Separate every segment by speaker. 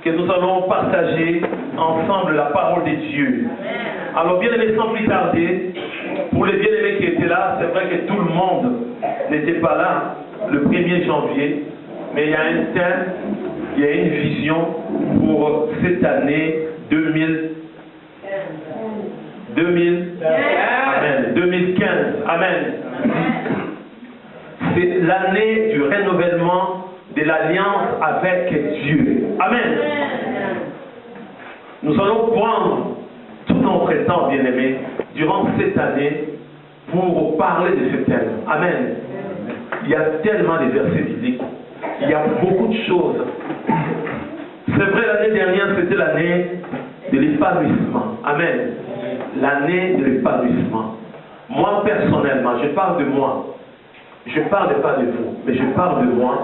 Speaker 1: que nous allons partager ensemble la parole de Dieu. Alors, bien-aimés, sans plus tarder, pour les bien-aimés qui étaient là, c'est vrai que tout le monde n'était pas là le 1er janvier, mais il y a un thème, il y a une vision pour cette année 2015. Amen. C'est l'année du renouvellement de l'alliance avec Dieu. Amen. Nous allons prendre tout notre temps, bien-aimés, durant cette année pour parler de ce thème. Amen. Il y a tellement de versets bibliques. Il y a beaucoup de choses. C'est vrai, l'année dernière, c'était l'année de l'épanouissement. Amen. L'année de l'épanouissement. Moi, personnellement, je parle de moi. Je ne parle pas de vous, mais je parle de moi.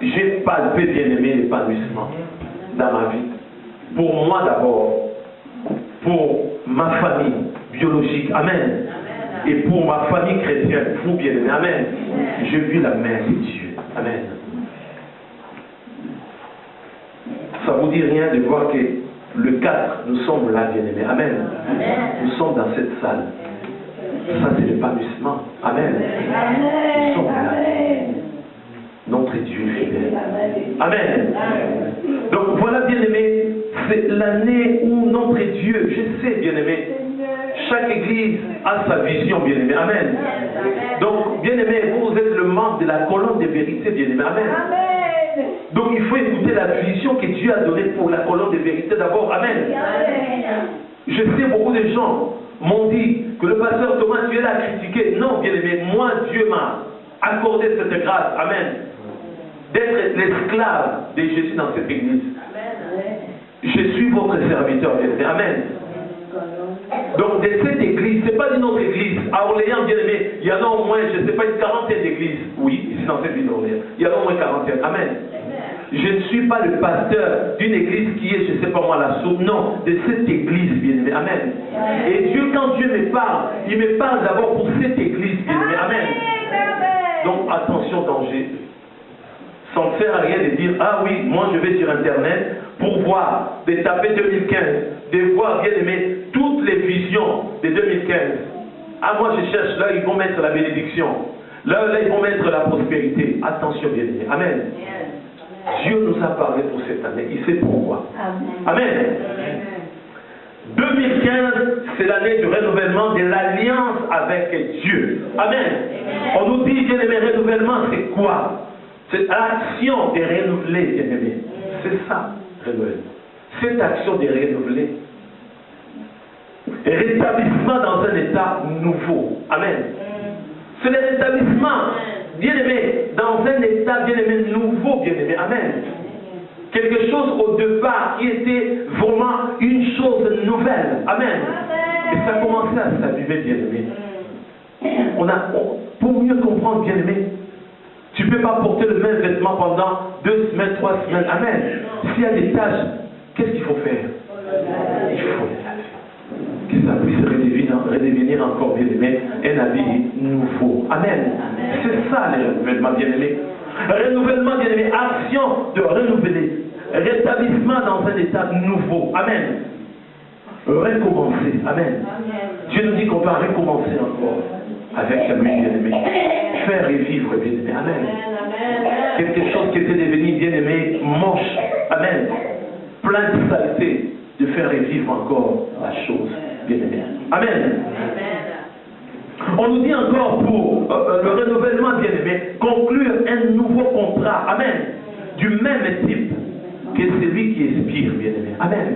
Speaker 1: J'ai palpé, bien-aimé, l'épanouissement dans ma vie. Pour moi d'abord, pour ma famille biologique. Amen. Et pour ma famille chrétienne, vous, bien-aimé. Amen. J'ai vu la main de Dieu. Amen. Ça ne vous dit rien de voir que le 4, nous sommes là, bien-aimés. Amen. Nous sommes dans cette salle. Ça, c'est l'épanouissement. Amen. Nous sommes là. Notre Dieu est fidèle. Amen. Donc voilà, bien-aimés, c'est l'année où notre Dieu, je sais, bien-aimés, chaque église a sa vision, bien-aimés. Amen. Donc, bien-aimés, vous êtes le membre de la colonne de vérité, bien-aimés. Amen. Donc il faut écouter la vision que Dieu a donnée pour la colonne de vérité d'abord. Amen. Je sais, beaucoup de gens m'ont dit que le pasteur Thomas, Dieu l'a critiqué. Non, bien-aimé, moi, Dieu m'a accordé cette grâce. Amen. D'être l'esclave de Jésus dans cette église. Je suis votre serviteur, bien-aimé. Amen. Donc, de cette église, ce n'est pas d'une autre église. À Orléans, bien-aimé, il y en a au moins, je ne sais pas, une quarantaine d'églises. Oui, ici dans cette ville d'Orléans. Il y en a au moins 40. Amen. Je ne suis pas le pasteur d'une église qui est, je ne sais pas moi, la soupe. Non, de cette église, bien-aimé. Amen. Et Dieu, quand Dieu me parle, il me parle d'abord pour cette église, bien-aimé. Amen. Donc, attention, danger. Sans faire à rien de dire, ah oui, moi je vais sur Internet pour voir, de taper 2015, de voir, bien aimé, toutes les visions de 2015. Ah, moi je cherche, là ils vont mettre la bénédiction. Là ils vont mettre la prospérité. Attention, bien aimé. Amen. Dieu nous a parlé pour cette année. Il sait pourquoi. Amen. 2015, c'est l'année du renouvellement de l'alliance avec Dieu. Amen. On nous dit, bien aimé, renouvellement, c'est quoi? C'est l'action de renouveler, bien-aimé. C'est ça, renouveler. Cette action de renouveler. Rétablissement dans un état nouveau. Amen. C'est le rétablissement, bien-aimé, dans un état, bien-aimé, nouveau, bien-aimé. Amen. Quelque chose au départ qui était vraiment une chose nouvelle. Amen. Et ça commençait à s'aviver, bien-aimé. Pour mieux comprendre, bien-aimé, tu ne peux pas porter le même vêtement pendant 2 semaines, 3 semaines. Amen. S'il y a des tâches, qu'est-ce qu'il faut faire? Il faut les laver. Que ça puisse redevenir encore, bien-aimé, un habit nouveau. Amen. C'est ça le renouvellement, bien-aimé. Renouvellement, bien-aimé, action de renouveler. Rétablissement dans un état nouveau. Amen. Recommencer. Amen. Dieu nous dit qu'on va recommencer encore avec lui, bien-aimé. Faire revivre, bien-aimé. Amen. Quelque chose qui était devenu, bien-aimé, moche. Amen. Plein de saleté, de faire revivre encore la chose, bien-aimé. Amen. On nous dit encore pour le renouvellement, bien-aimé, conclure un nouveau contrat. Amen. Du même type que celui qui expire, bien-aimé. Amen.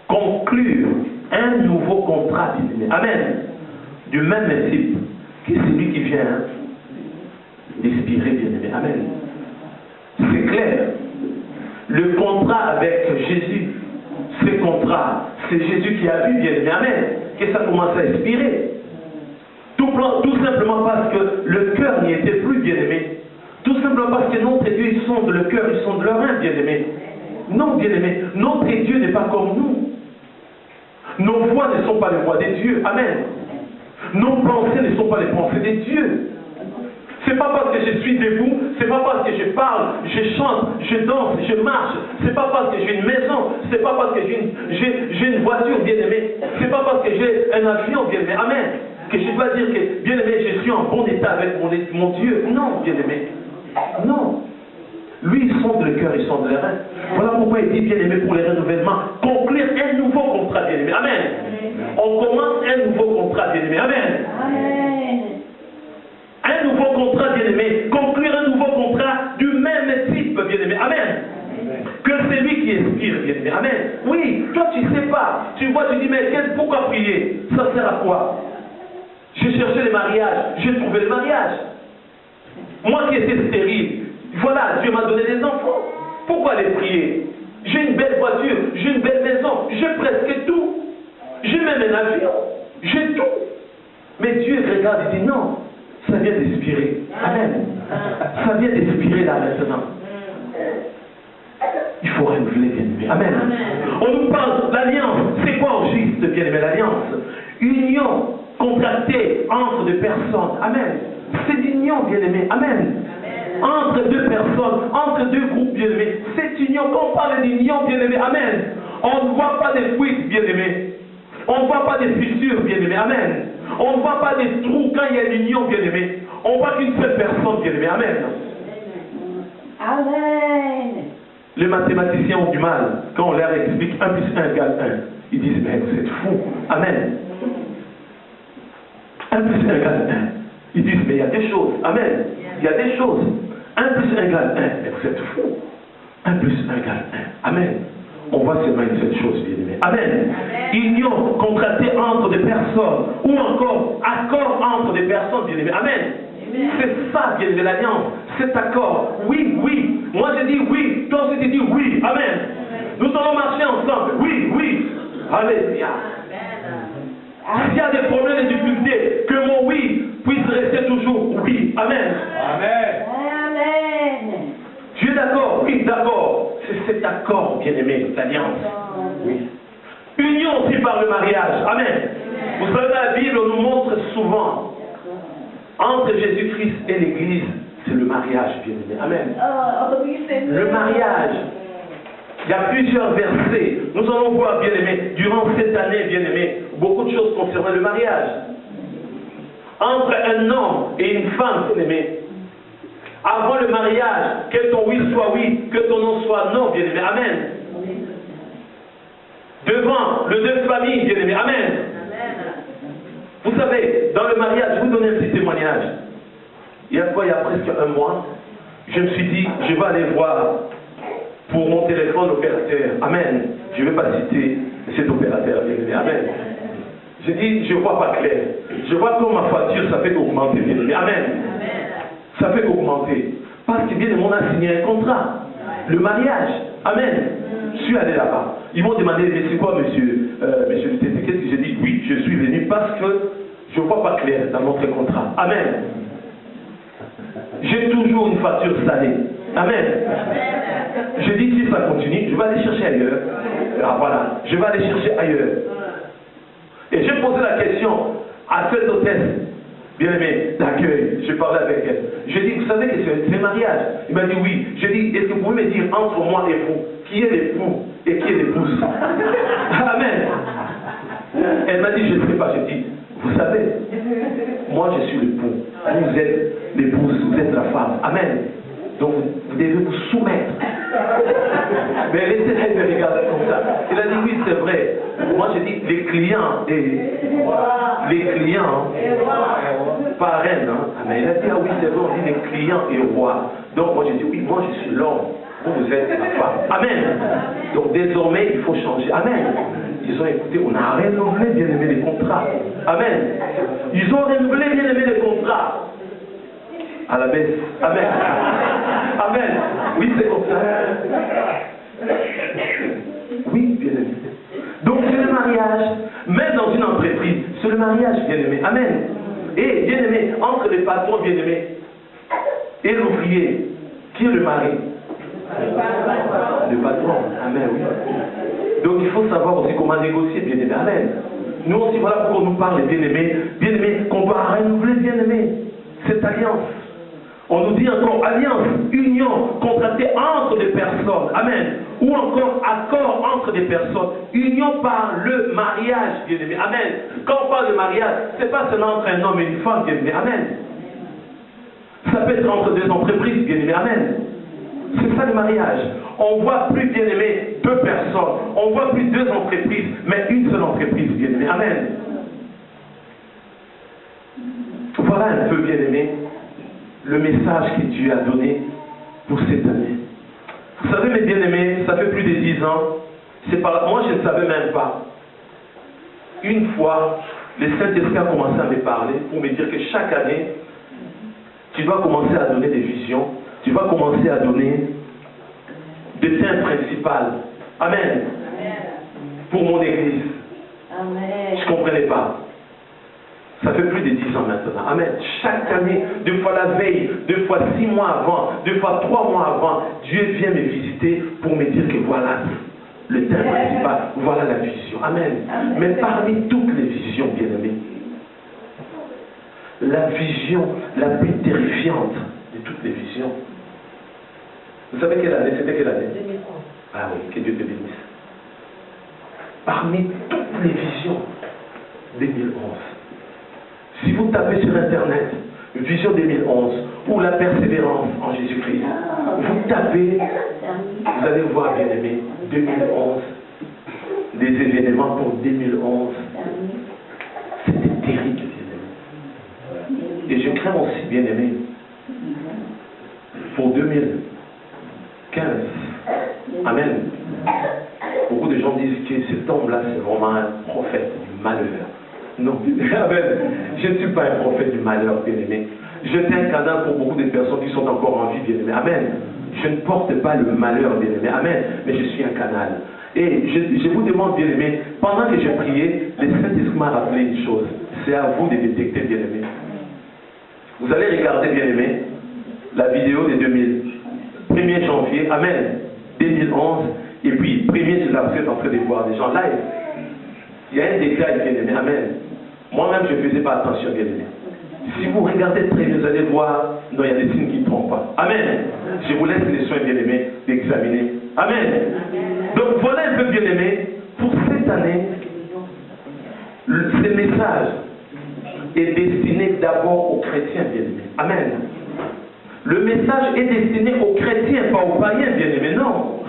Speaker 1: Conclure un nouveau contrat, bien-aimé. Amen. Du même type que celui qui vient d'expirer, bien-aimé. Amen. C'est clair. Le contrat avec Jésus, ce contrat, c'est Jésus qui a vu, bien-aimé. Amen. Que ça commence à expirer. Tout simplement parce que le cœur n'y était plus, bien-aimé. Tout simplement parce que notre Dieu, il sonde le cœur, il sonde le rein, bien-aimé. Non, bien-aimé, notre Dieu n'est pas comme nous. Nos voix ne sont pas les voix des dieux. Amen. Nos pensées ne sont pas les pensées des dieux. C'est pas parce que je suis debout, c'est pas parce que je parle, je chante, je danse, je marche, c'est pas parce que j'ai une maison, c'est pas parce que j'ai une voiture, bien-aimé, c'est pas parce que j'ai un avion, bien-aimé, amen, que je dois dire que, bien-aimé, je suis en bon état avec mon Dieu. Non, bien-aimé, non. Lui, il sonde le cœur, il sonde les reins. Voilà pourquoi il dit, bien-aimé, pour les renouvellements, conclure un nouveau contrat, bien-aimé, amen. On commence un nouveau contrat, bien-aimé, amen. Un nouveau contrat, bien-aimé, conclure un nouveau contrat du même type, bien-aimé, amen. Que c'est lui qui inspire, bien-aimé, amen. Oui, toi tu ne sais pas, tu vois, tu dis, mais pourquoi prier? Ça sert à quoi? J'ai cherché le mariage, j'ai trouvé le mariage. Moi qui étais stérile, voilà, Dieu m'a donné des enfants. Pourquoi aller prier? J'ai une belle voiture, j'ai une belle maison, j'ai presque tout. J'ai même un avion, j'ai tout. Mais Dieu regarde et dit non, ça vient d'expirer. Amen. Ça vient d'expirer là maintenant. Il faut renouveler, bien-aimé. Amen. On nous parle d'alliance. C'est quoi au juste, bien-aimé, l'alliance? Union contractée entre deux personnes. Amen. C'est l'union, bien-aimé. Amen. Entre deux personnes, entre deux groupes, bien-aimés. Cette union, quand on parle d'union, bien-aimé, amen. On ne voit pas des fuites, bien-aimé. On ne voit pas des fissures, bien-aimé, amen. On ne voit pas des trous quand il y a l'union, bien-aimé. On voit qu'une seule personne, bien-aimé, amen. Amen. Les mathématiciens ont du mal quand on leur explique 1 plus 1 égale 1. Ils disent, mais vous êtes fous. Amen. 1 plus 1 égale 1. Ils disent, mais il y a des choses. Amen. Il y a des choses. 1 plus 1 égale 1. Mais vous êtes fous. 1 plus 1 égale 1. Amen. On voit seulement une seule chose, bien aimé. Amen. Union contractée entre des personnes. Ou encore accord entre des personnes, bien aimé. Amen. C'est ça, bien aimé, l'alliance. Cet accord. Oui, oui. Moi je dis oui. Toi aussi tu dis oui. Amen. Nous allons marcher ensemble. Oui, oui. Alléluia. S'il y a des problèmes, des difficultés, que mon oui puisse rester toujours oui. Amen. Amen. Amen. Tu es d'accord? Oui, d'accord. C'est cet accord, bien-aimé, l'alliance. Oui. Union aussi par le mariage. Amen. Vous savez, la Bible nous montre souvent entre Jésus-Christ et l'Église, c'est le mariage, bien-aimé. Amen. Le mariage. Il y a plusieurs versets. Nous allons voir, bien-aimé, durant cette année, bien-aimé, beaucoup de choses concernant le mariage. Entre un homme et une femme, bien-aimé. Avant le mariage, que ton oui soit oui, que ton non soit non, bien-aimé. Amen. Devant les deux familles, bien-aimé. Amen. Vous savez, dans le mariage, je vous donne un petit témoignage. Il y a presque un mois, je me suis dit, je vais aller voir pour mon téléphone l'opérateur. Amen. Je ne vais pas citer cet opérateur, bien-aimé. Amen. J'ai dit, je ne vois pas clair. Je vois que ma facture, ça fait augmenter, bien-aimé. Amen. Ça fait augmenter. Parce que bien aimé, on a signé un contrat. Le mariage. Amen. Je suis allé là-bas. Ils m'ont demandé, mais c'est quoi, monsieur le TT? Qu'est-ce que j'ai dit? Oui, je suis venu parce que je ne vois pas clair dans notre contrat. Amen. J'ai toujours une facture salée. Amen. Je dis, si ça continue, je vais aller chercher ailleurs. Ah voilà, je vais aller chercher ailleurs. Et j'ai posé la question à cette hôtesse, bien aimée, d'accueil. Je parlais avec elle. J'ai dit, vous savez que c'est un mariage? Il m'a dit oui. J'ai dit, est-ce que vous pouvez me dire entre moi et vous, qui est l'époux et qui est l'épouse? Amen. Elle m'a dit, je ne sais pas. J'ai dit, vous savez, moi je suis l'époux. Vous êtes l'épouse, vous êtes la femme. Amen. Donc vous devez vous soumettre. Mais laissez-les me regarder comme ça. Il a dit oui, c'est vrai. Moi j'ai dit les clients pas reine. Hein. Mais il a dit ah oui, c'est vrai, on dit les clients et rois. Donc moi j'ai dit oui, moi je suis l'homme. Vous êtes la femme. Amen. Donc désormais il faut changer. Amen. Ils ont écouté, on a renouvelé bien aimé les contrats. Amen. Ils ont renouvelé bien aimé les contrats. À la baisse. Amen. Amen. Oui, c'est comme ça. Oui, bien aimé. Donc c'est le mariage. Même dans une entreprise, c'est le mariage, bien aimé. Amen. Et bien aimé, entre les patrons, bien aimés, et l'ouvrier, qui est le mari? Le patron. Amen, oui. Donc il faut savoir aussi comment négocier, bien aimé. Amen. Nous aussi, voilà pourquoi on nous parle, bien aimé, qu'on doit renouveler, bien aimé, cette alliance. On nous dit encore alliance, union, contractée entre des personnes. Amen. Ou encore accord entre des personnes. Union par le mariage, bien-aimé. Amen. Quand on parle de mariage, ce n'est pas seulement entre un homme et une femme, bien-aimé. Amen. Ça peut être entre deux entreprises, bien-aimé. Amen. C'est ça le mariage. On voit plus, bien-aimé, deux personnes. On voit plus deux entreprises, mais une seule entreprise, bien-aimé. Amen. Voilà un peu, bien-aimé, le message que Dieu a donné pour cette année. Vous savez, mes bien-aimés, ça fait plus de 10 ans. Moi, je ne savais même pas. Une fois, le Saint-Esprit a commencé à me parler pour me dire que chaque année, tu dois commencer à donner des visions. Tu vas commencer à donner des thèmes principaux. Amen. Pour mon église.
Speaker 2: Amen.
Speaker 1: Je ne comprenais pas. Ça fait plus de 10 ans maintenant. Amen. Chaque année, deux fois la veille, deux fois 6 mois avant, deux fois 3 mois avant, Dieu vient me visiter pour me dire que voilà le thème principal, voilà la vision. Amen. Mais parmi toutes les visions, bien-aimés, la vision la plus terrifiante de toutes les visions, vous savez quelle année? C'était quelle année?
Speaker 2: 2011.
Speaker 1: Ah oui, que Dieu te bénisse. Parmi toutes les visions, 2011. Si vous tapez sur Internet, Vision 2011, ou la persévérance en Jésus-Christ, vous tapez, vous allez voir, bien aimé, 2011, des événements pour 2011. C'était terrible, bien aimé. Et je crains aussi, bien aimé, pour 2015. Amen. Beaucoup de gens disent que cet homme-là, c'est vraiment un prophète du malheur. Non, amen. Je ne suis pas un prophète du malheur, bien-aimé. Je suis un canal pour beaucoup de personnes qui sont encore en vie, bien-aimé. Amen. Je ne porte pas le malheur, bien-aimé. Amen. Mais je suis un canal. Et je vous demande, bien-aimé, pendant que je priais, le Saint-Esprit m'a rappelé une chose. C'est à vous de détecter, bien-aimé. Vous allez regarder, bien-aimé, la vidéo de 1er janvier, amen, 2011, et puis 1er juillet, vous êtes en train de voir des gens live. Il y a un déclin, bien-aimé, amen. Moi-même, je ne faisais pas attention, bien-aimé. Si vous regardez très bien, vous allez voir, non, il y a des signes qui ne trompent pas. Amen. Je vous laisse les soins, bien-aimés, d'examiner. Amen. Donc voilà un peu, bien-aimé, pour cette année, ce message est destiné d'abord aux chrétiens, bien-aimés. Amen. Le message est destiné aux chrétiens, pas aux païens, bien-aimés, non.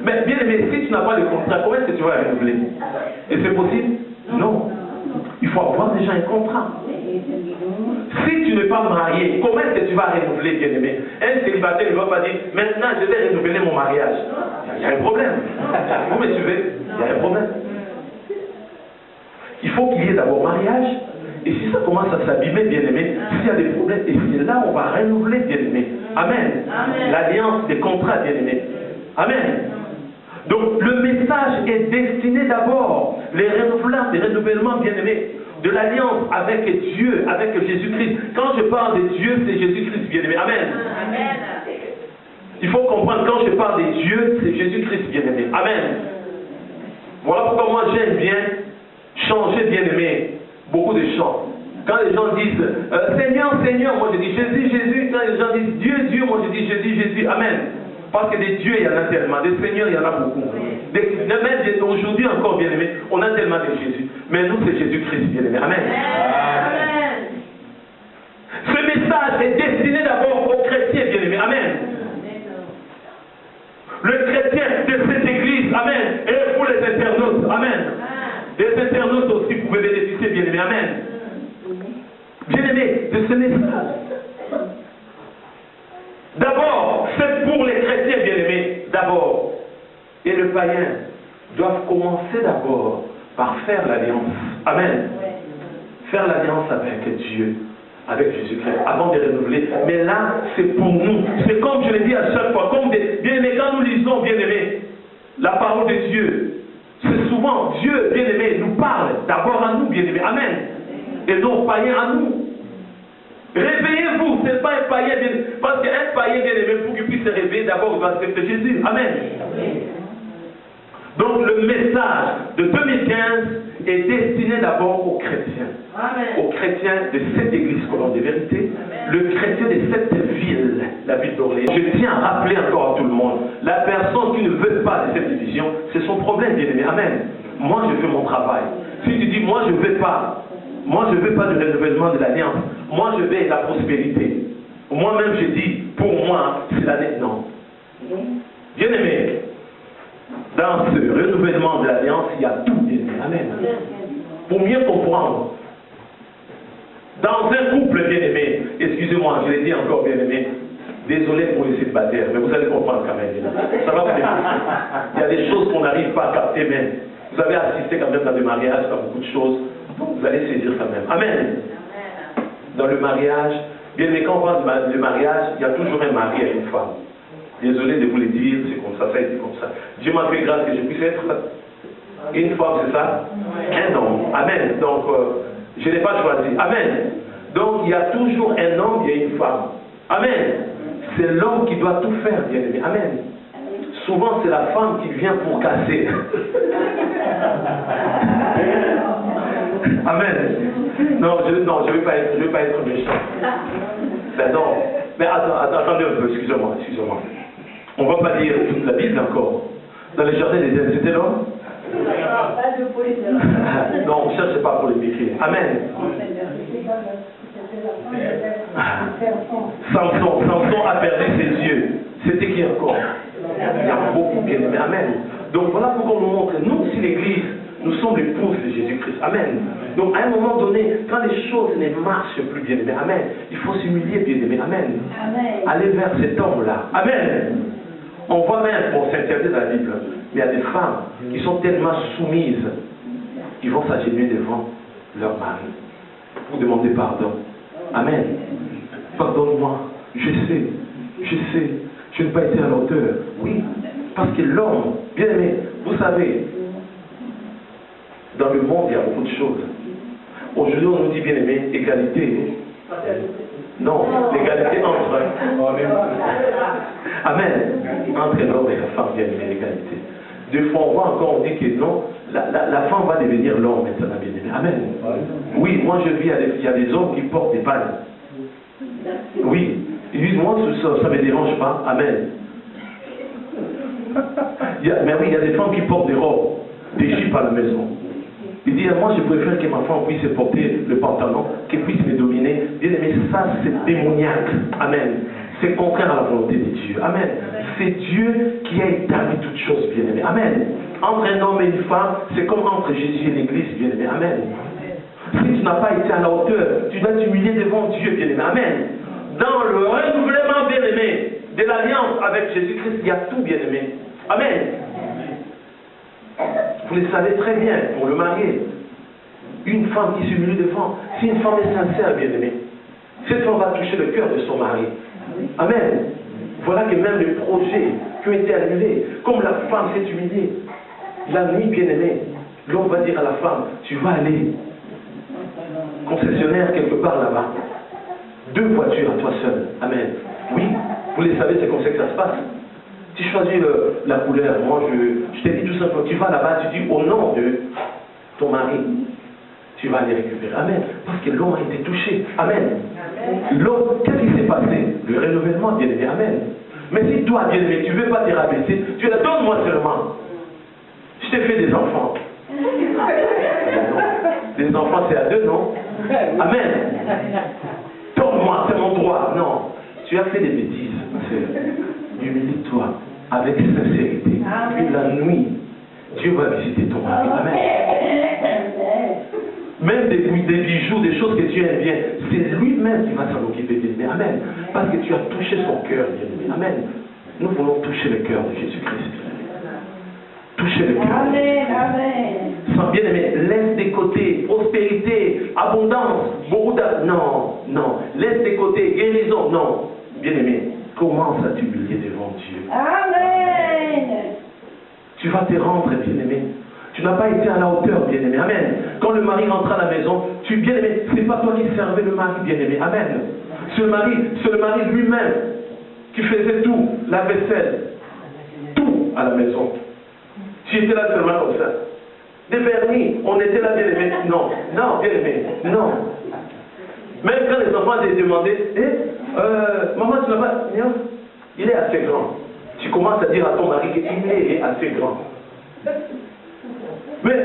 Speaker 1: Mais bien-aimé, si tu n'as pas de contrat, comment est-ce que tu vas renouveler? Et c'est possible? Non. Il faut avoir déjà un contrat. Si tu n'es pas marié, comment est-ce que tu vas renouveler, bien-aimé? Un célibataire ne va pas dire, maintenant je vais renouveler mon mariage. Il y a un problème. Vous me suivez? Il y a un problème. Il faut qu'il y ait d'abord mariage. Et si ça commence à s'abîmer, bien-aimé, s'il y a des problèmes, et c'est là on va renouveler, bien-aimé. Amen. L'alliance des contrats, bien-aimé. Amen. Donc le message est destiné d'abord, les renouvellements, bien-aimés, de l'alliance avec Dieu, avec Jésus-Christ. Quand je parle de Dieu, c'est Jésus-Christ, bien-aimé. Amen.
Speaker 2: Amen.
Speaker 1: Il faut comprendre, quand je parle de Dieu, c'est Jésus-Christ, bien-aimé. Amen. Voilà pourquoi moi j'aime bien changer, bien-aimé, beaucoup de chants. Quand les gens disent Seigneur, Seigneur, moi je dis Jésus, Jésus. Quand les gens disent Dieu, Dieu, moi je dis Jésus, Jésus. Amen. Parce que des dieux, il y en a tellement. Des seigneurs, il y en a beaucoup. Aujourd'hui encore, bien-aimé, on a tellement de Jésus. Mais nous, c'est Jésus-Christ, bien-aimé. Amen.
Speaker 2: Amen.
Speaker 1: Ce message est destiné d'abord aux chrétiens, bien-aimé. Amen. Le chrétien de cette église, amen. Et pour les internautes, amen. Les internautes aussi pouvaient bénéficier, bien-aimé. Amen. Bien-aimé, de ce message. D'abord, c'est pour les chrétiens, bien-aimés, d'abord. Et le païen doivent commencer d'abord par faire l'alliance. Amen. Faire l'alliance avec Dieu, avec Jésus-Christ, avant de renouveler. Mais là, c'est pour nous. C'est comme je l'ai dit à chaque fois, comme bien-aimés, quand nous lisons, bien-aimés, la parole de Dieu, c'est souvent Dieu, bien-aimé, nous parle d'abord à nous, bien-aimés. Amen. Et non païens à nous. Réveillez-vous, ce n'est pas un païen, parce qu'un païen bien-aimé, pour qu'il puisse se réveiller, d'abord il doit accepter Jésus. Amen. Donc le message de 2015 est destiné d'abord aux chrétiens.
Speaker 2: Amen.
Speaker 1: Aux chrétiens de cette église colonne des vérités, le chrétien de cette ville, la ville d'Orléans. Je tiens à rappeler encore à tout le monde, la personne qui ne veut pas de cette division, c'est son problème, bien-aimé. Amen. Moi, je fais mon travail. Si tu dis, moi, je ne veux pas du renouvellement de l'alliance, moi, je veux la prospérité. Moi-même, je dis, pour moi, c'est l'année. Non. Bien-aimé, dans ce renouvellement de l'alliance, il y a tout, bien-aimé. Amen. Pour mieux comprendre, dans un couple, bien-aimé, excusez-moi, je l'ai dit encore, bien-aimé, désolé pour les célibataires, mais vous allez comprendre quand même. Ça va vous dépousser. Il y a des choses qu'on n'arrive pas à capter même. Vous avez assisté quand même dans des mariages, à beaucoup de choses. Vous allez saisir quand même. Amen. Dans le mariage, bien aimé, quand on parle de mariage, il y a toujours un mari et une femme. Désolé de vous le dire, c'est comme ça a été comme ça. Dieu m'a fait grâce que je puisse être une femme, c'est ça? Un homme. Amen. Donc, je n'ai pas choisi. Amen. Donc, il y a toujours un homme et une femme. Amen. C'est l'homme qui doit tout faire, bien aimé. Amen. Souvent, c'est la femme qui vient pour casser. Amen. Non, je ne veux pas être méchant. Ben non. Mais attendez un peu, excusez-moi. On ne va pas lire toute la Bible encore. Dans les jardins d'Éden, c'était l'homme? Non, on ne cherche pas pour les décrire. Amen. Samson a perdu ses yeux. C'était qui encore? Il y a beaucoup bien aimé. Amen. Donc voilà pourquoi on nous montre, nous aussi l'église, nous sommes l'épouse de Jésus-Christ. Amen. Donc à un moment donné, quand les choses ne marchent plus, bien aimé, amen, il faut s'humilier, bien aimé. Amen. Aller vers cet homme-là. Amen. On voit même, on s'interdit dans la Bible, mais il y a des femmes qui sont tellement soumises, ils vont s'agenouiller devant leur mari pour demander pardon. Amen. Pardonne-moi, je sais, je n'ai pas été à la hauteur. Oui, parce que l'homme, bien aimé, vous savez, dans le monde, il y a beaucoup de choses. Aujourd'hui, on nous dit, bien aimé, égalité. Non, l'égalité entre. Amen. Entre l'homme et la femme, bien aimé, l'égalité. Deux fois, on voit encore, on dit que non, la femme va devenir l'homme maintenant, bien aimé. Amen. Oui, moi je vis, il y a des hommes qui portent des pagnes. Oui, ils disent, moi ça ne me dérange pas. Amen. Mais oui, il y a des femmes qui portent des robes, des jupes à la maison. Il dit, moi je préfère que ma femme puisse porter le pantalon, qu'elle puisse me dominer. Bien aimé, ça c'est démoniaque. Amen. C'est contraire à la volonté de Dieu. Amen. C'est Dieu qui a établi toutes choses, bien aimé. Amen. Entre un homme et une femme, c'est comme entre Jésus et l'Église, bien aimé. Amen. Si tu n'as pas été à la hauteur, tu dois t'humilier devant Dieu, bien aimé. Amen. Dans le renouvellement, bien aimé, de l'alliance avec Jésus-Christ, il y a tout, bien aimé. Amen. Vous le savez très bien, pour le marié, une femme qui s'humilie devant, si une femme est sincère, bien aimé, cette femme va toucher le cœur de son mari. Amen. Voilà que même les projets qui ont été annulés, comme la femme s'est humiliée, la nuit, bien aimé, l'homme va dire à la femme, tu vas aller concessionnaire quelque part là-bas. 2 voitures à toi seul. Amen. Oui, vous le savez, c'est comme ça que ça se passe. Tu choisis la couleur. Moi, je t'ai dit tout simplement, tu vas là-bas, tu dis au nom de ton mari, tu vas aller récupérer. Amen. Parce que l'homme a été touché. Amen. L'homme, qu'est-ce qui s'est passé? Le renouvellement, bien aimé. Amen. Mais si toi, bien aimé, tu ne veux pas te rabaisser, tu la donnes-moi seulement. Je t'ai fait des enfants. Les enfants, c'est à 2, non? Amen. Donne-moi, c'est mon droit. Non. Tu as fait des bêtises. Humilie-toi avec sincérité. Et la nuit, Dieu va visiter ton mari. Amen. Même des bijoux, des choses que tu aimes bien, c'est lui-même qui va s'en occuper, bien-aimé. Amen. Parce que tu as touché son cœur, bien-aimé. Amen. Nous voulons toucher le cœur de Jésus-Christ. Toucher le cœur.
Speaker 2: Amen. Amen.
Speaker 1: Sans bien-aimé, laisse des côtés prospérité, abondance, beaucoup d'argent. Non, non. Laisse des côtés guérison. Non. Bien-aimé, commence à t'humilier devant Dieu.
Speaker 2: Amen.
Speaker 1: Tu vas te rendre, bien-aimé. Tu n'as pas été à la hauteur, bien-aimé. Amen. Quand le mari rentre à la maison, tu bien-aimé, ce n'est pas toi qui servais le mari, bien-aimé. Amen. C'est le mari lui-même qui faisait tout, la vaisselle, tout à la maison. Tu étais là seulement comme ça. des vernis, on était là, bien-aimé. Non, non, bien-aimé, non. Même quand les enfants te demandaient, maman, tu n'as pas... Non, il est assez grand. Tu commences à dire à ton mari qu'il est assez grand. Mais,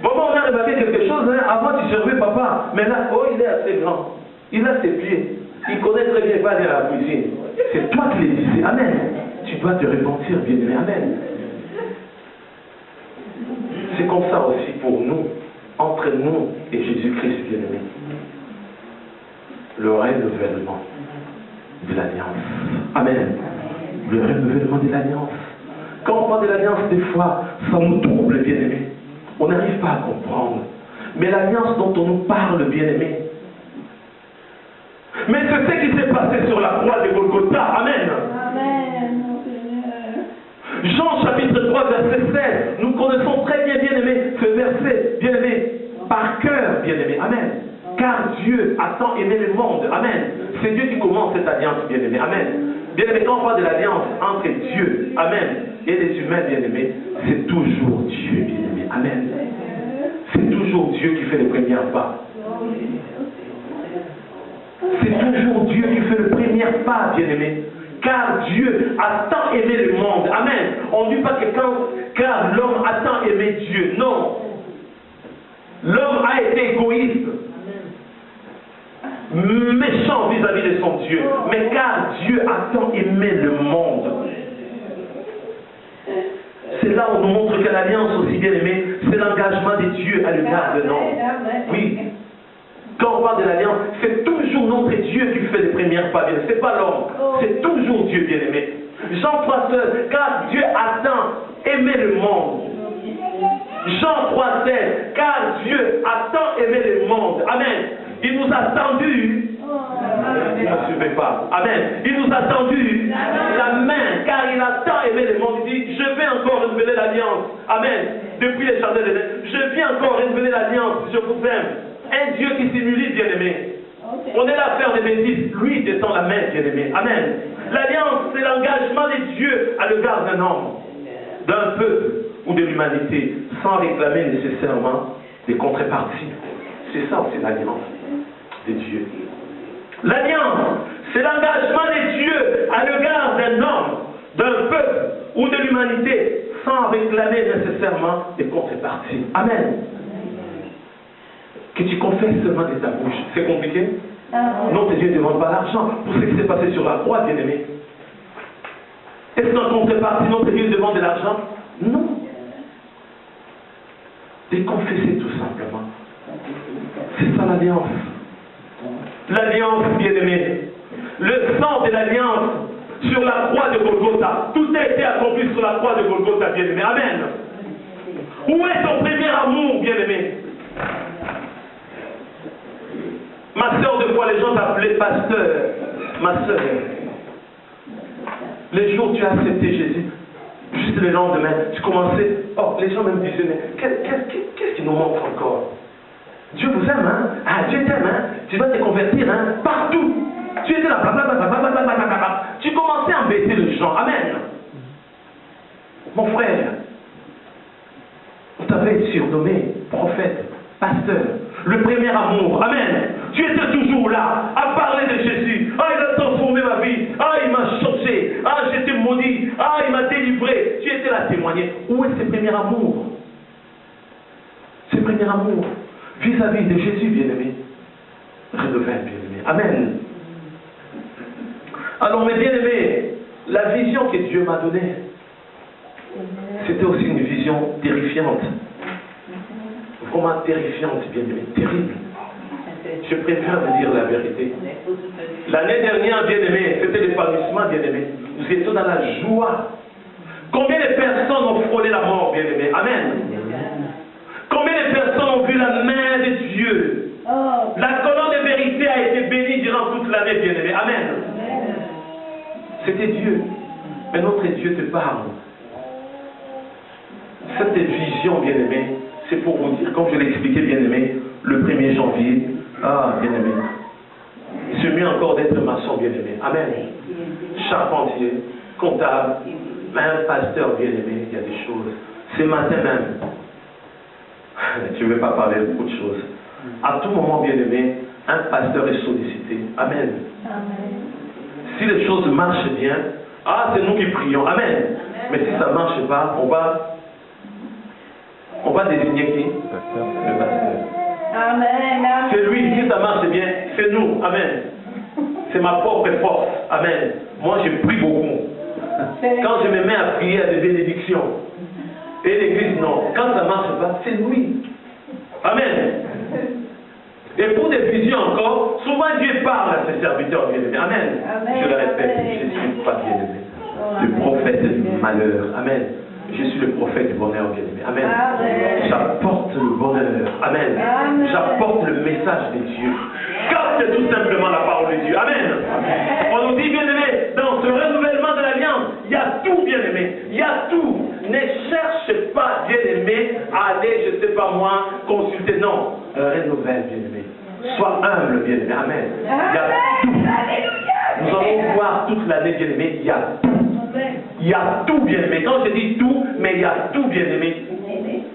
Speaker 1: maman, on a remarqué quelque chose, hein? Avant tu servais papa, mais là, oh, il est assez grand. Il a ses pieds. Il connaît très bien pas aller à la cuisine. C'est toi qui les disais. Amen. Tu dois te repentir, bien-aimé. Amen. C'est comme ça aussi pour nous, entre nous et Jésus-Christ, bien-aimé. Le renouvellement de l'alliance. Amen. Le renouvellement de l'alliance. Quand on parle de l'alliance, des fois, ça nous trouble, bien-aimé. On n'arrive pas à comprendre. Mais l'alliance dont on nous parle, bien-aimé, mais c'est ce qui s'est passé sur la croix de Golgotha. Amen.
Speaker 2: Amen, mon Seigneur.
Speaker 1: Jean chapitre 3, verset 16. Nous connaissons très bien, bien-aimé, ce verset, bien-aimé, par cœur, bien-aimé. Amen. Car Dieu a tant aimé le monde. Amen. C'est Dieu qui commence cette alliance, bien-aimé. Amen. Bien-aimé, quand on parle de l'alliance entre Dieu, Amen, et les humains, bien-aimés, c'est toujours Dieu, bien-aimé. Amen. C'est toujours Dieu qui fait les premiers pas. C'est toujours Dieu qui fait le premier pas, bien-aimé. Car Dieu a tant aimé le monde. Amen. On ne dit pas que car l'homme a tant aimé Dieu. Non. L'homme a été égoïste, méchant vis-à-vis de son Dieu. Mais car Dieu a tant aimé le monde. C'est là où on nous montre que l'alliance aussi, bien-aimé, c'est l'engagement de Dieu à l'égard de l'homme. Oui. Quand on parle de l'alliance, c'est toujours notre Dieu qui fait les premières pas, bien. C'est pas l'homme, c'est toujours Dieu, bien-aimé. Jean 3, car Dieu a tant aimé le monde. Jean 3, 16, car Dieu a tant aimé le monde. Amen. Il nous a tendu. Il ne suivait pas. Amen. Il nous a tendu la main, car il a tant aimé le monde. Il dit, je vais encore renouveler l'alliance. Amen. Depuis les jardins de l'Éden, je viens encore renouveler l'alliance. Je vous aime. Un Dieu qui s'humilie, bien-aimé. On est là à faire des bêtises. Lui détend la main, bien-aimé. Amen. L'alliance, c'est l'engagement de Dieu à l'égard d'un homme, d'un peuple ou de l'humanité, sans réclamer nécessairement des contreparties. C'est ça aussi l'alliance de Dieu. L'alliance, c'est l'engagement de Dieu à l'égard d'un homme, d'un peuple ou de l'humanité, sans réclamer nécessairement des contreparties. Amen. Que tu confesses seulement de ta bouche. C'est compliqué? Notre Dieu ne demande pas l'argent pour ce qui s'est passé sur la croix, bien-aimé. Est-ce qu'en contrepartie, notre Dieu demande de l'argent? Non. De confesser tout simplement. C'est ça l'alliance. L'alliance, bien-aimé. Le sang de l'alliance sur la croix de Golgotha. Tout a été accompli sur la croix de Golgotha, bien-aimé. Amen. Où est ton premier amour, bien-aimé? Ma soeur, de fois, les gens t'appelaient pasteur. Ma soeur, les jours où tu as accepté Jésus, juste le lendemain, tu commençais, oh, les gens même disaient, mais qu'est-ce qui nous manque encore? Dieu vous aime, hein? Ah, Dieu t'aime, hein? Tu vas te convertir, hein? Partout. Tu étais là, blablabla. Tu commençais à embêter les gens. Amen. Mon frère, on t'avait surnommé prophète, pasteur, le premier amour. Amen. Tu étais toujours là à parler de Jésus. Ah, il a transformé ma vie. Ah, il m'a changé. Ah, j'étais maudit. Ah, il m'a délivré. Tu étais là à témoigner. Où est ce premier amour? Ce premier amour vis-à-vis de Jésus, bien-aimé. Redevint, bien-aimé. Amen. Alors, mes bien-aimés, la vision que Dieu m'a donnée, c'était aussi une vision terrifiante. Vraiment terrifiante, bien-aimé. Terrible. Je préfère vous dire la vérité. L'année dernière, bien-aimé, c'était l'épanouissement, bien-aimé. Nous étions dans la joie. Combien de personnes ont frôlé la mort, bien-aimé? Amen. Combien de personnes ont vu la main de Dieu? La colonne de vérité a été bénie durant toute l'année, bien-aimé. Amen. C'était Dieu. Mais notre Dieu te parle. Cette vision, bien-aimé, c'est pour vous dire, comme je l'ai expliqué, bien-aimé, le 1er janvier, ah, bien-aimé, c'est mieux encore d'être maçon, bien-aimé. Amen. Charpentier, comptable, même pasteur, bien-aimé, il y a des choses. Ce matin même, Je ne vais pas parler de beaucoup de choses. À tout moment, bien-aimé, un pasteur est sollicité. Amen. Si les choses marchent bien, c'est nous qui prions. Amen. Mais si ça ne marche pas, on va désigner qui? Le pasteur.
Speaker 2: Amen.
Speaker 1: C'est lui. Si ça marche bien, c'est nous. Amen. C'est ma propre force. Amen. Moi, je prie beaucoup. Quand je me mets à prier à des bénédictions, et l'église, non. Quand ça ne marche pas, c'est lui. Amen. Et pour des visions encore, souvent Dieu parle à ses serviteurs bien-aimés. Amen. Je le répète, je ne suis pas bien-aimé. Le prophète du malheur. Amen. Je suis le prophète du bonheur bien-aimé. Amen. J'apporte le bonheur. Amen. J'apporte le message de Dieu. Capte tout simplement la parole de Dieu. Amen. On nous dit bien-aimé, dans ce renouvellement de l'alliance, il y a tout bien-aimé. Il y a tout. Ne cherche pas bien-aimé à aller, je ne sais pas moi, consulter. Non. Renouvelle bien-aimé. Sois humble bien-aimé. Amen. Il y a tout. Nous allons voir toute l'année bien-aimé. Il y a tout. Il y a tout bien-aimé. Quand je dis tout, mais il y a tout bien-aimé.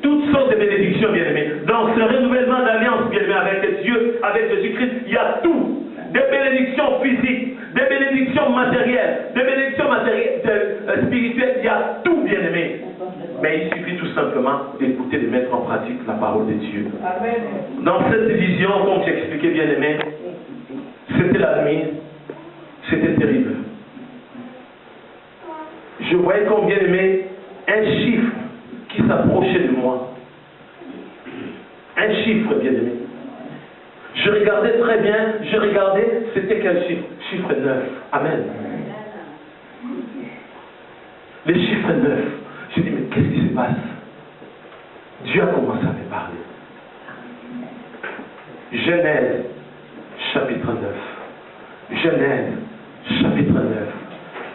Speaker 1: Toutes sortes de bénédictions bien-aimées. Dans ce renouvellement d'alliance bien-aimé avec Dieu, avec Jésus-Christ, il y a tout. Des bénédictions physiques, des bénédictions matérielles, des bénédictions spirituelles, il y a tout bien-aimé. Mais il suffit tout simplement d'écouter, de mettre en pratique la parole de Dieu. Dans cette vision, comme j'ai expliqué bien-aimé, c'était la nuit, c'était terrible. Je voyais comme bien-aimé un chiffre qui s'approchait de moi. Un chiffre, bien-aimé. Je regardais très bien, c'était quel chiffre? Chiffre 9. Amen. Le chiffre 9. Je dis, mais qu'est-ce qui se passe? Dieu a commencé à me parler. Genèse, chapitre 9. Genèse, chapitre 9.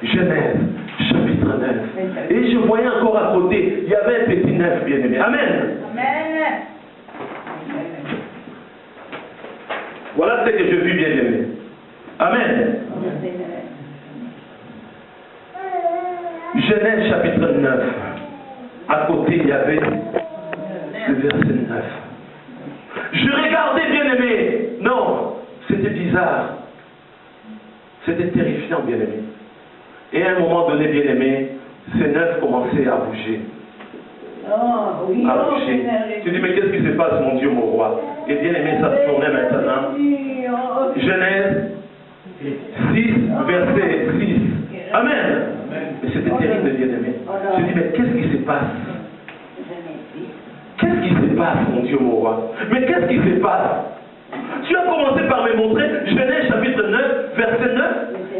Speaker 1: Genèse, chapitre 9. Et je voyais encore à côté, il y avait un petit 9 bien-aimé. Amen.
Speaker 2: Amen.
Speaker 1: Voilà ce que je vis bien-aimé. Amen. Genèse chapitre 9. À côté, il y avait le verset 9. Je regardais bien-aimé. Non, c'était bizarre. C'était terrifiant bien-aimé. Et à un moment donné, bien-aimé, ces 9 commençaient à bouger. À bouger. Tu dis, mais qu'est-ce qui se passe, mon Dieu, mon roi? Et bien-aimé, ça se tournait maintenant. Genèse 6, verset 6. Amen. Mais c'était terrible, bien-aimé. Je dis, mais qu'est-ce qui se passe? Qu'est-ce qui se passe, mon Dieu, mon roi? Mais qu'est-ce qui se passe? Tu as commencé par me montrer Genèse chapitre 9, verset 9,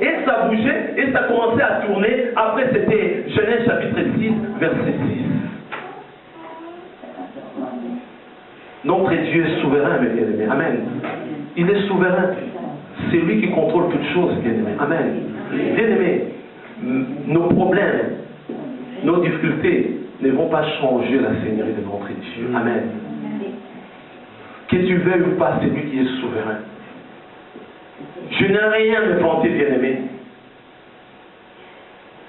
Speaker 1: et ça bougeait, et ça commençait à tourner. Après, c'était Genèse chapitre 6, verset 6. Notre Dieu est souverain, mes bien-aimés. Amen. Il est souverain. C'est lui qui contrôle toutes choses, bien-aimés. Amen. Bien-aimés, nos problèmes, nos difficultés ne vont pas changer la Seigneurie de notre Dieu. Amen. Que tu veuilles ou pas, c'est lui qui est souverain. Je n'ai rien inventé, bien-aimé.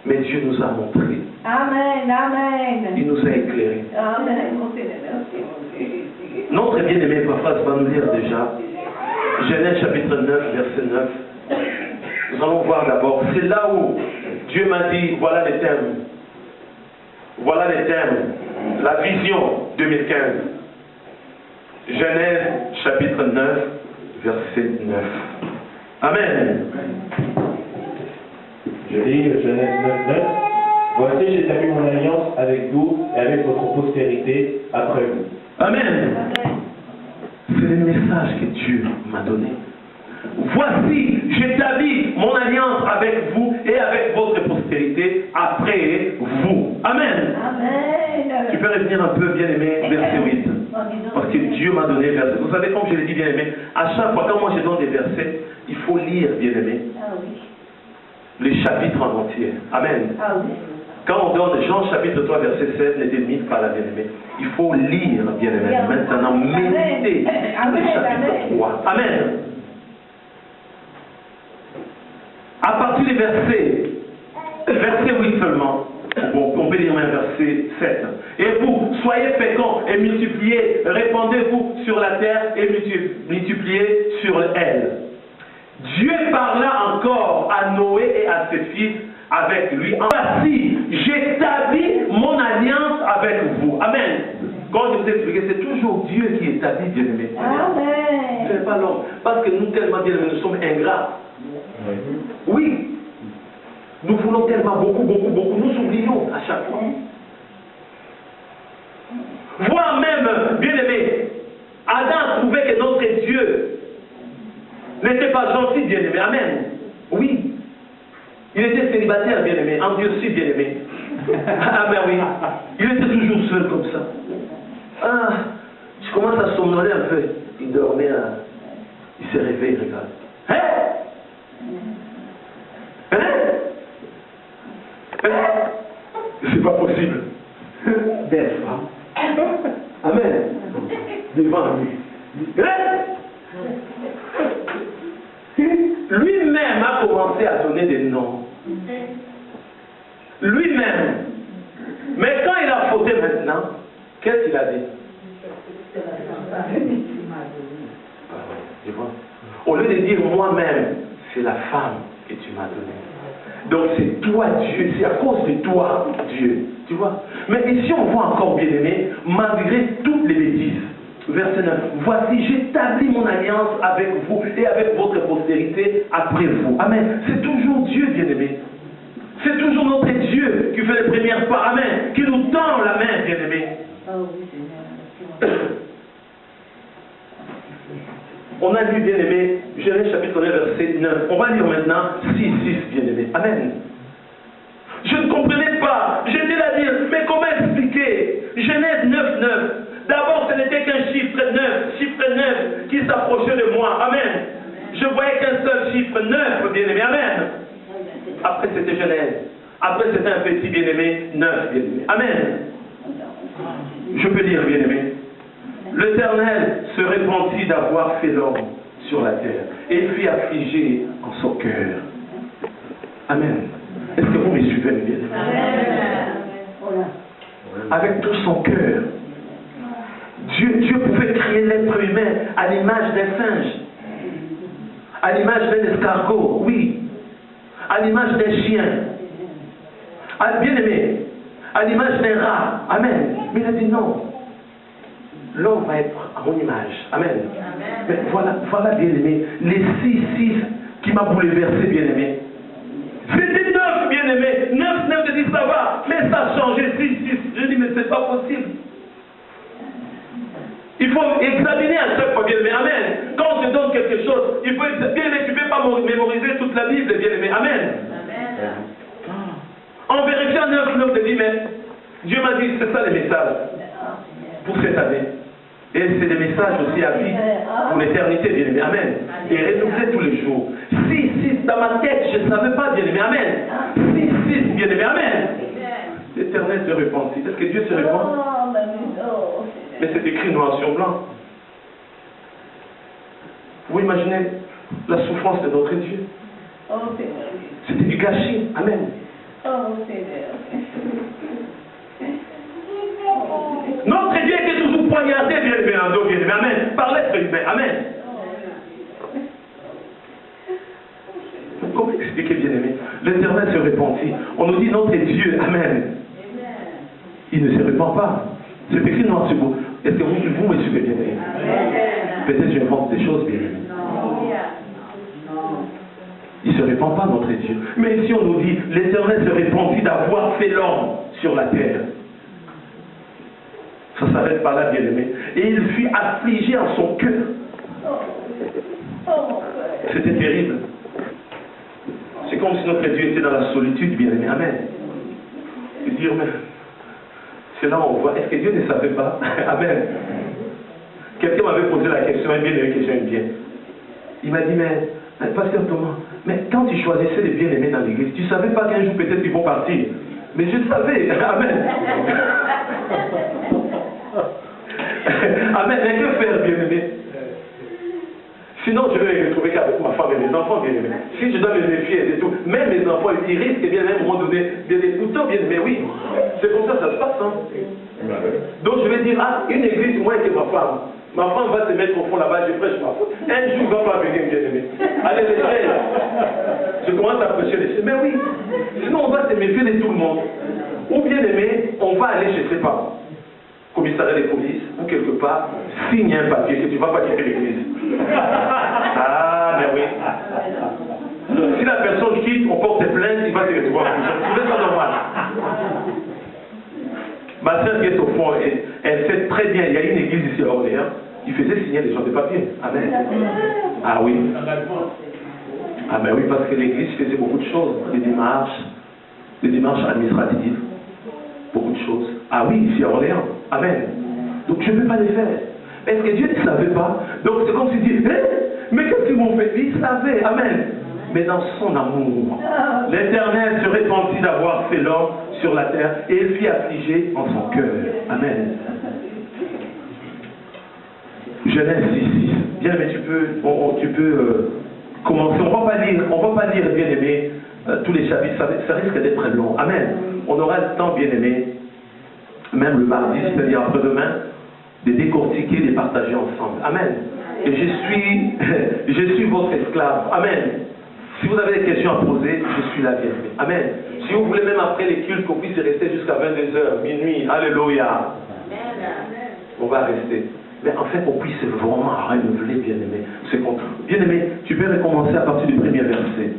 Speaker 1: Mais Dieu nous a montré.
Speaker 2: Amen, amen.
Speaker 1: Il nous a éclairés.
Speaker 2: Amen, mon Seigneur, merci, mon Dieu.
Speaker 1: Notre bien-aimé papa va nous lire déjà Genèse chapitre 9, verset 9. Nous allons voir d'abord. C'est là où Dieu m'a dit, voilà les thèmes. Voilà les thèmes. La vision 2015. Genèse chapitre 9, verset 9. Amen.
Speaker 3: Je lis Genèse 9, 9. Voici, j'établis mon alliance avec vous et avec votre postérité après vous.
Speaker 1: Amen. C'est le message que Dieu m'a donné. Voici, j'établis mon alliance avec vous et avec votre postérité après vous. Amen.
Speaker 2: Amen.
Speaker 1: Tu peux revenir un peu, bien-aimé, verset 8. Parce que Dieu m'a donné verset. Vous savez, comme je l'ai dit, bien-aimé, à chaque fois, quand moi je donne des versets, il faut lire, bien-aimé, les chapitres en entier. Amen. Quand on donne Jean chapitre 3, verset 16, ne démite pas la bien-aimée. Il faut lire, bien-aimé. Maintenant, méditer le chapitre 3. Amen. À partir du verset 8 seulement, bon, on peut lire même verset verset 7. Et vous, soyez féconds et multipliez, répandez-vous sur la terre et multipliez sur elle. Dieu parla encore à Noé et à ses fils avec lui. Voici, j'établis mon alliance avec vous. Amen. Quand je vous ai expliqué, c'est toujours Dieu qui établit, bien-aimé.
Speaker 2: Amen.
Speaker 1: Ce n'est pas l'homme. Parce que nous, tellement bien nous sommes ingrats. Oui. Nous voulons tellement beaucoup. Nous oublions à chaque fois. Voire même, bien-aimé, Adam trouvait que notre Dieu n'était pas gentil, bien-aimé. Amen. Oui. Il était célibataire, bien-aimé. Endurci, bien-aimé. Ah ben oui. Il était toujours seul comme ça. Ah, je commence à somnoler un peu. Il dormait, il s'est réveillé, il regarde. C'est pas possible. Des fois. Amen. Devant lui. Lui-même a commencé à donner des noms. Lui-même. Mais quand il a fauté maintenant, qu'est-ce qu'il a dit? Tu vois? Au lieu de dire moi-même, c'est la femme que tu m'as donnée. Donc c'est toi Dieu, c'est à cause de toi Dieu. Tu vois? Mais ici on voit encore, bien aimé, malgré toutes les bêtises. Verset 9. Voici, j'établis mon alliance avec vous et avec votre postérité après vous. Amen. C'est toujours Dieu, bien aimé. C'est toujours notre Dieu qui fait les premières pas. Amen. Qui nous tend la main, bien aimé. On a lu, bien aimé, Genèse chapitre 9, verset 9. On va lire maintenant 6, bien aimé. Amen. Je ne comprenais pas. J'étais là à dire, mais comment expliquer? Genèse 9, 9. D'abord, ce n'était qu'un chiffre 9 qui s'approchait de moi. Amen. Je voyais qu'un seul chiffre 9, bien aimé. Amen. Après, c'était Genèse. Après, c'était un petit bien aimé 9, bien aimé. Amen. Je peux dire, bien aimé. L'Éternel se répandit d'avoir fait l'homme sur la terre et fut affligé en son cœur. Amen. Est-ce que vous me suivez, bien aimé?
Speaker 2: Amen.
Speaker 1: Avec tout son cœur. Dieu pouvait créer l'être humain à l'image d'un singe, à l'image d'un escargot, oui, à l'image d'un chien, bien aimé, à l'image d'un rat. Amen. Mais il a dit non. L'homme va être à mon image. Amen. Mais voilà bien aimé, les 6 qui m'a bouleversé, bien aimé. C'était 9, bien aimé. 9, je dis ça va, mais ça a changé 6. Je dis mais c'est pas possible. Il faut examiner à chaque fois, bien aimé. Amen. Quand on te donne quelque chose, il faut examiner. Bien aimé, tu ne peux pas mémoriser toute la Bible, bien aimé. Amen. En vérifiant 9, je dis, mais Dieu m'a dit, c'est ça les messages pour cette année. Et c'est des messages aussi à vie pour l'éternité, bien aimé. Amen. Et renouveler tous les jours. 6, dans ma tête, je ne savais pas, bien aimé. Amen. 6, bien aimé. Amen. L'Éternel se repentit. Est-ce que Dieu se repent? Mais c'est écrit noir sur blanc. Vous imaginez la souffrance de notre Dieu? C'était du gâchis. Amen. Notre Dieu était toujours poignardé, bien aimé, en dos, bien aimé. Amen. Par l'être humain. Amen. Comment expliquer, bien aimé? L'Éternel se repentit. On nous dit notre Dieu. Amen. Il ne se repent pas. C'est écrit noir sur vous. Est-ce que vous me suivez, bien aimé? Peut-être j'invente des choses, bien aimé. Il ne se répand pas, notre Dieu. Mais ici on nous dit, l'Éternel se répandit d'avoir fait l'homme sur la terre. Ça s'arrête par là, bien aimé. Et il fut affligé en son cœur. C'était terrible. C'est comme si notre Dieu était dans la solitude, bien aimé. Amen. Et dire, mais c'est là où on voit, est-ce que Dieu ne savait pas? Amen. Quelqu'un m'avait posé la question, bien aimé, que j'aime bien. Il m'a dit, mais pasteur Thomas, mais quand tu choisissais les bien-aimés dans l'église, tu ne savais pas qu'un jour peut-être ils vont partir. Mais je savais. Amen. Amen. Mais que faire, bien-aimé? Sinon, je vais me retrouver qu'avec ma femme et mes enfants, bien aimé. Si je dois me méfier et tout, même mes enfants, ils risquent, et bien même, à un moment donné, bien des couteaux, bien aimé, oui. C'est comme ça que ça se passe, hein. Donc, je vais dire, ah, une église, moi et ma femme. Ma femme va se mettre au fond là-bas, je prêche ma faute. Un jour, il ne va pas venir, bien aimé. Allez, les frères. Je commence à prêcher les. Mais oui. Sinon, on va se méfier de tout le monde. Ou bien aimé, on va aller chez ses parents. Commissariat des polices, ou quelque part, signe un papier que tu ne vas pas quitter l'église. Ah, mais oui. Si la personne quitte, on porte plainte, il va se retrouver en prison. C'est pas normal. Ma soeur qui est au fond, elle sait très bien, il y a une église ici à Orléans, qui faisait signer des gens de papier. Amen. Ah oui. Ah ben oui, parce que l'église faisait beaucoup de choses, des démarches administratives, beaucoup de choses. Ah oui, ici à Orléans. Amen. Donc je ne peux pas les faire. Est-ce que Dieu ne savait pas? Donc c'est comme s'il dit, mais qu'est-ce qu'ils m'ont fait? Il savait. Amen. Mais dans son amour, l'Éternel se répandit d'avoir fait l'homme sur la terre et il fit affliger en son cœur. Amen. Genèse 6. Bien aimé, tu peux commencer. On va pas lire bien aimé tous les chapitres, ça risque d'être très long. Amen. On aura le temps, bien aimé, même le mardi, c'est-à-dire après-demain, de décortiquer, de partager ensemble. Amen. Et je suis votre esclave. Amen. Si vous avez des questions à poser, je suis là, bien aimé. Amen. Si vous voulez, même après les cultes, qu'on puisse rester jusqu'à 22h, minuit. Alléluia. On va rester. Mais en fait, on puisse vraiment renouveler, bien aimé. Bien aimé, tu peux recommencer à partir du premier verset.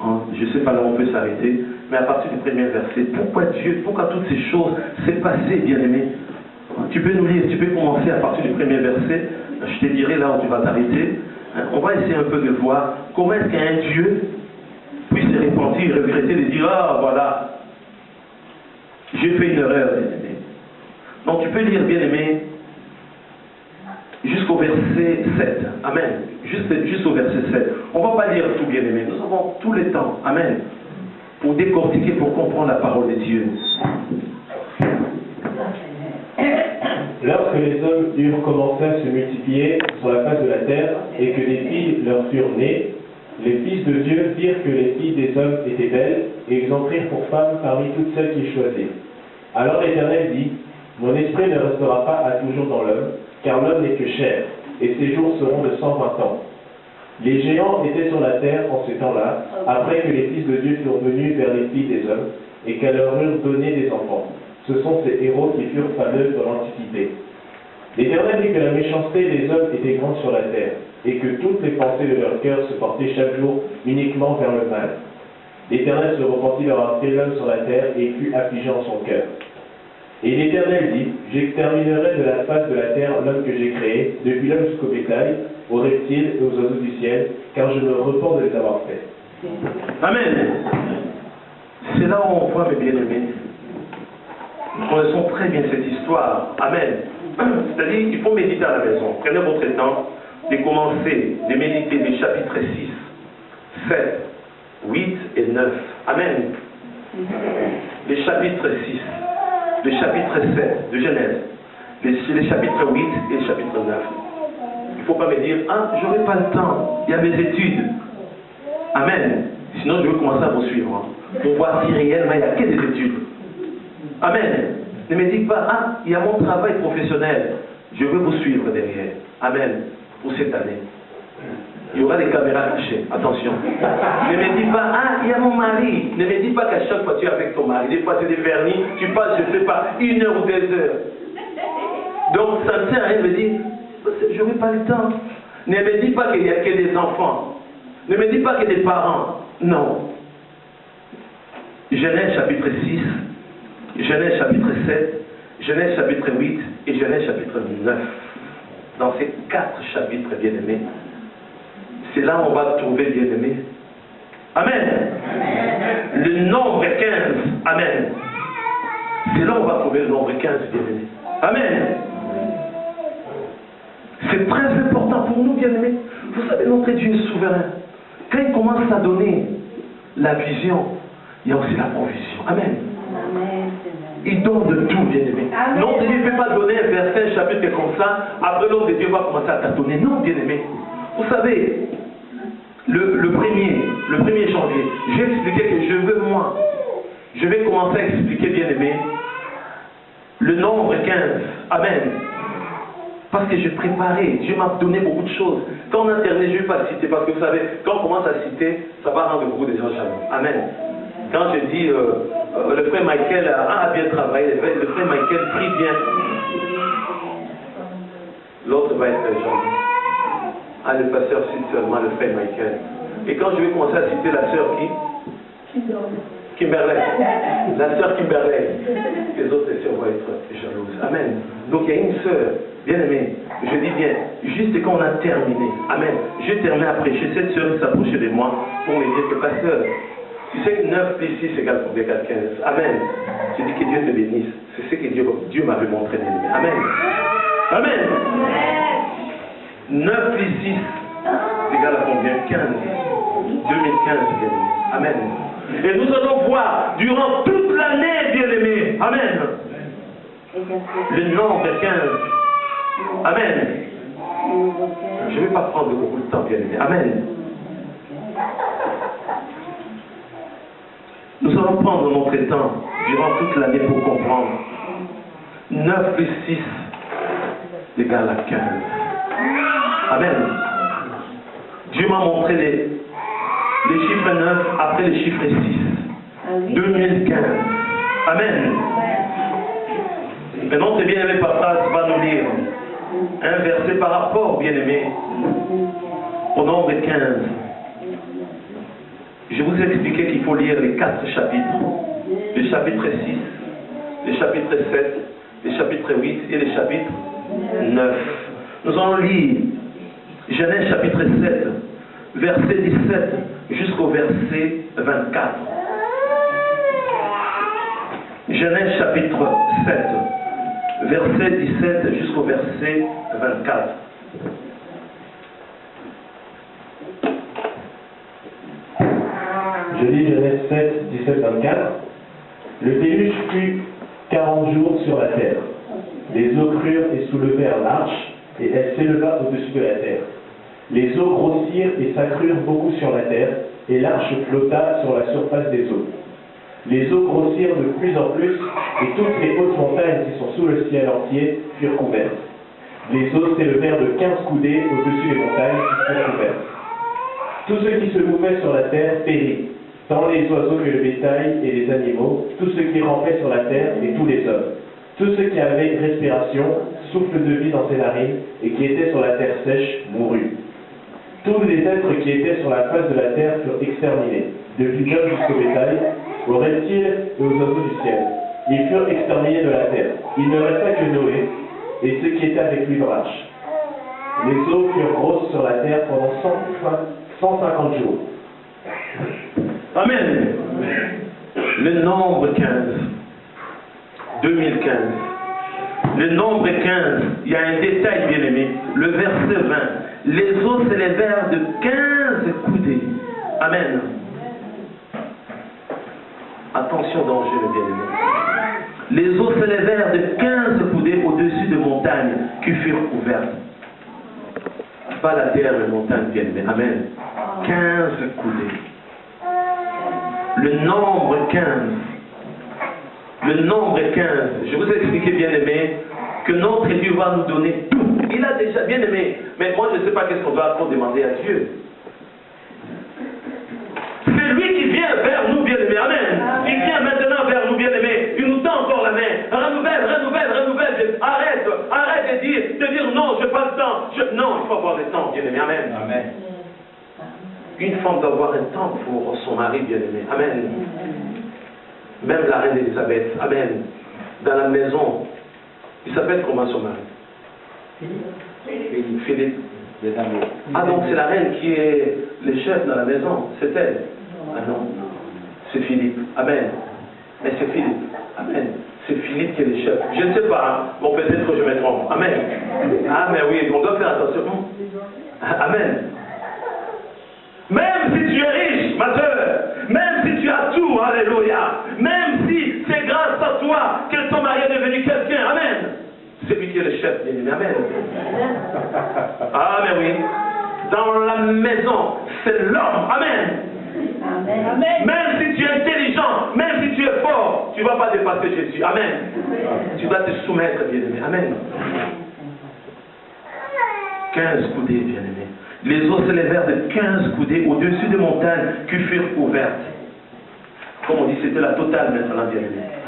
Speaker 1: Hein? Je ne sais pas là où on peut s'arrêter, mais à partir du premier verset. Pourquoi toutes ces choses s'est passé, bien aimé? Tu peux nous lire, tu peux commencer à partir du premier verset. Je te dirai là où tu vas t'arrêter. On va essayer un peu de voir comment est-ce qu'un Dieu puisse se repentir, regretter, de dire, ah voilà, j'ai fait une erreur, bien aimé. Donc tu peux lire, bien aimé, jusqu'au verset 7. Amen. Juste au verset 7. On ne va pas lire tout, bien aimé. Nous avons tout le temps. Amen. Pour décortiquer, pour comprendre la parole de Dieu.
Speaker 3: Lorsque les hommes eurent commencé à se multiplier sur la face de la terre et que des filles leur furent nées, les fils de Dieu virent que les filles des hommes étaient belles et ils en prirent pour femmes parmi toutes celles qu'ils choisirent. Alors l'Éternel dit, mon esprit ne restera pas à toujours dans l'homme, car l'homme n'est que chair, et ses jours seront de 120 ans. Les géants étaient sur la terre en ces temps-là, après que les fils de Dieu furent venus vers les filles des hommes, et qu'elles leur eurent donné des enfants. Ce sont ces héros qui furent fameux dans l'Antiquité. L'Éternel dit que la méchanceté des hommes était grande sur la terre, et que toutes les pensées de leur cœur se portaient chaque jour uniquement vers le mal. L'Éternel se repentit d'avoir fait l'homme sur la terre et fut affligé en son cœur. Et l'Éternel dit, j'exterminerai de la face de la terre l'homme que j'ai créé, depuis l'homme jusqu'au bétail, aux reptiles et aux oiseaux du ciel, car je me repens de les avoir faits.
Speaker 1: Amen. C'est là où on voit, mes bien-aimés, nous connaissons très bien cette histoire. Amen. C'est-à-dire qu'il faut méditer à la maison. Prenez votre temps de commencer, de méditer les chapitres 6, 7, 8 et 9. Amen. Les chapitres 6, le chapitre 7 de Genèse, les chapitres 8 et le chapitre 9. Il ne faut pas me dire, ah, j'aurai pas le temps, il y a mes études. Amen. Sinon, je vais commencer à vous suivre. Pour voir si réellement il n'y a que des études. Amen. Ne me dites pas, ah, il y a mon travail professionnel. Je vais vous suivre derrière. Amen. Pour cette année. Il y aura des caméras cachées. Attention. Ne me dis pas, ah, il y a mon mari. Ne me dis pas qu'à chaque fois tu es avec ton mari. Des fois c'est des vernis, tu passes, je ne sais pas, 1 heure ou 2 heures. Donc ça ne sert à rien de me dire, je n'aurai pas le temps. Ne me dis pas qu'il n'y a que des enfants. Ne me dis pas que des parents. Non. Genèse chapitre 6, Genèse chapitre 7, Genèse chapitre 8 et Genèse chapitre 9. Dans ces 4 chapitres, bien-aimés, c'est là où on va trouver bien-aimé. Amen. Le nombre 15. Amen. C'est là où on va trouver le nombre 15, bien-aimé. Amen. C'est très important pour nous, bien-aimés. Vous savez, notre Dieu est souverain. Quand il commence à donner la vision, il y a aussi la provision. Amen. Il donne de tout, bien-aimé. Non, Dieu ne peut pas donner un verset, un chapitre comme ça. Après, l'homme de Dieu va commencer à tâtonner. Non, bien-aimé. Vous savez, le 1er janvier, j'ai expliqué que je vais commencer à expliquer, bien aimé, le nombre 15. Amen. Parce que j'ai préparé, Dieu m'a donné beaucoup de choses. Quand on a terminé, je ne vais pas citer, parce que vous savez, quand on commence à citer, ça va rendre beaucoup de gens jaloux. Amen. Quand je dis, le frère Michael a bien travaillé, le frère Michael prie bien, l'autre va être jaloux. Ah, le pasteur cite seulement le frère Michael. Et quand je vais commencer à citer la sœur qui Kimberley, la sœur Kimberley, les autres sœurs vont être jalouses. Amen. Donc il y a une sœur, bien aimée, je dis bien, juste quand on a terminé, amen, j'ai terminé à prêcher, cette sœur s'approchait de moi pour me dire que pasteur, tu sais que 9 plus 6 égale combien? 15. Amen. Je dis que Dieu te bénisse. C'est ce que Dieu m'avait montré, bien aimé. Amen. Amen. 9 plus 6 égale à combien? 15. 2015, bien aimé. Amen. Et nous allons voir durant toute l'année, bien-aimé. Amen. Le nombre 15. Amen. Je ne vais pas prendre beaucoup de temps, bien-aimé. Amen. Nous allons prendre notre temps durant toute l'année pour comprendre. 9 plus 6 égale à 15. Amen. Dieu m'a montré les chiffres 9 après les chiffres 6. 2015. Amen. Et notre bien-aimé papa va nous lire un verset par rapport, bien-aimé, au nombre 15. Je vous ai expliqué qu'il faut lire les 4 chapitres. Le chapitre 6, le chapitre 7, le chapitre 8 et le chapitre 9. Nous allons lire Genèse chapitre 7, verset 17 jusqu'au verset 24. Genèse chapitre 7, verset 17 jusqu'au verset 24.
Speaker 3: Je lis Genèse 7, 17, 24. Le déluge fut 40 jours sur la terre. Les eaux crurent et soulevèrent l'arche, et elle s'éleva au-dessus de la terre. Les eaux grossirent et s'accrurent beaucoup sur la terre, et l'arche flotta sur la surface des eaux. Les eaux grossirent de plus en plus, et toutes les hautes montagnes qui sont sous le ciel entier furent couvertes. Les eaux s'élevèrent de 15 coudées au-dessus des montagnes qui furent couvertes. Tout ce qui se mouvait sur la terre périt, tant les oiseaux que le bétail et les animaux, tout ce qui rampait sur la terre et tous les hommes. Tout ce qui avait respiration, souffle de vie dans ses narines, et qui était sur la terre sèche, mourut. Tous les êtres qui étaient sur la face de la terre furent exterminés, depuis l'homme jusqu'au bétail, aux reptiles et aux oiseaux du ciel. Ils furent exterminés de la terre. Il ne resta que Noé et ceux qui étaient avec lui dans l'arche. Les eaux furent grosses sur la terre pendant 150 jours.
Speaker 1: Amen. Le nombre 15. 2015. Le nombre 15, il y a un détail bien aimé. Le verset 20. Les eaux s'élevèrent de 15 coudées. Amen. Attention, danger, bien aimé. Les eaux s'élevèrent de 15 coudées au-dessus de montagnes qui furent couvertes. Pas la terre, mais montagne, bien aimé. Amen. 15 coudées. Le nombre 15. Le nombre 15. Je vous ai expliqué, bien aimé, que notre Dieu va nous donner tout. Il a déjà, bien aimé. Mais moi, je ne sais pas qu'est-ce qu'on doit encore demander à Dieu. C'est lui qui vient vers nous, bien aimé. Amen. Il vient maintenant vers nous, bien aimé. Il nous tend encore la main. Renouvelle, renouvelle, renouvelle. Arrête de dire non, je n'ai pas le temps. Non, il faut avoir le temps, bien aimé. Amen.
Speaker 3: Amen.
Speaker 1: Une femme doit avoir un temps pour son mari, bien aimé. Amen. Même la reine Elisabeth. Amen. Dans la maison. Il s'appelle comment son mari? Philippe. Ah donc c'est la reine qui est le chef dans la maison. C'est elle. Ah non. C'est Philippe. Amen. Mais c'est Philippe. Amen. C'est Philippe qui est le chef. Je ne sais pas. Hein. Bon, peut-être que je me trompe. Amen. Ah mais oui, on doit faire attention. Amen. Même si tu es riche, ma soeur, même si tu as tout, alléluia, même si c'est grâce à toi que ton mari est devenu quelqu'un, amen. C'est lui qui est le chef, bien aimé, amen. Ah, mais oui. dans la maison, c'est l'homme. Amen.
Speaker 2: Amen.
Speaker 1: Même si tu es intelligent, même si tu es fort, tu ne vas pas dépasser Jésus. Amen. Tu dois te soumettre, bien-aimé. Amen. 15 coudées, bien-aimé. Les eaux s'élevèrent de 15 coudées au-dessus des montagnes qui furent ouvertes. Comme on dit, c'était la totale maintenant, bien-aimé.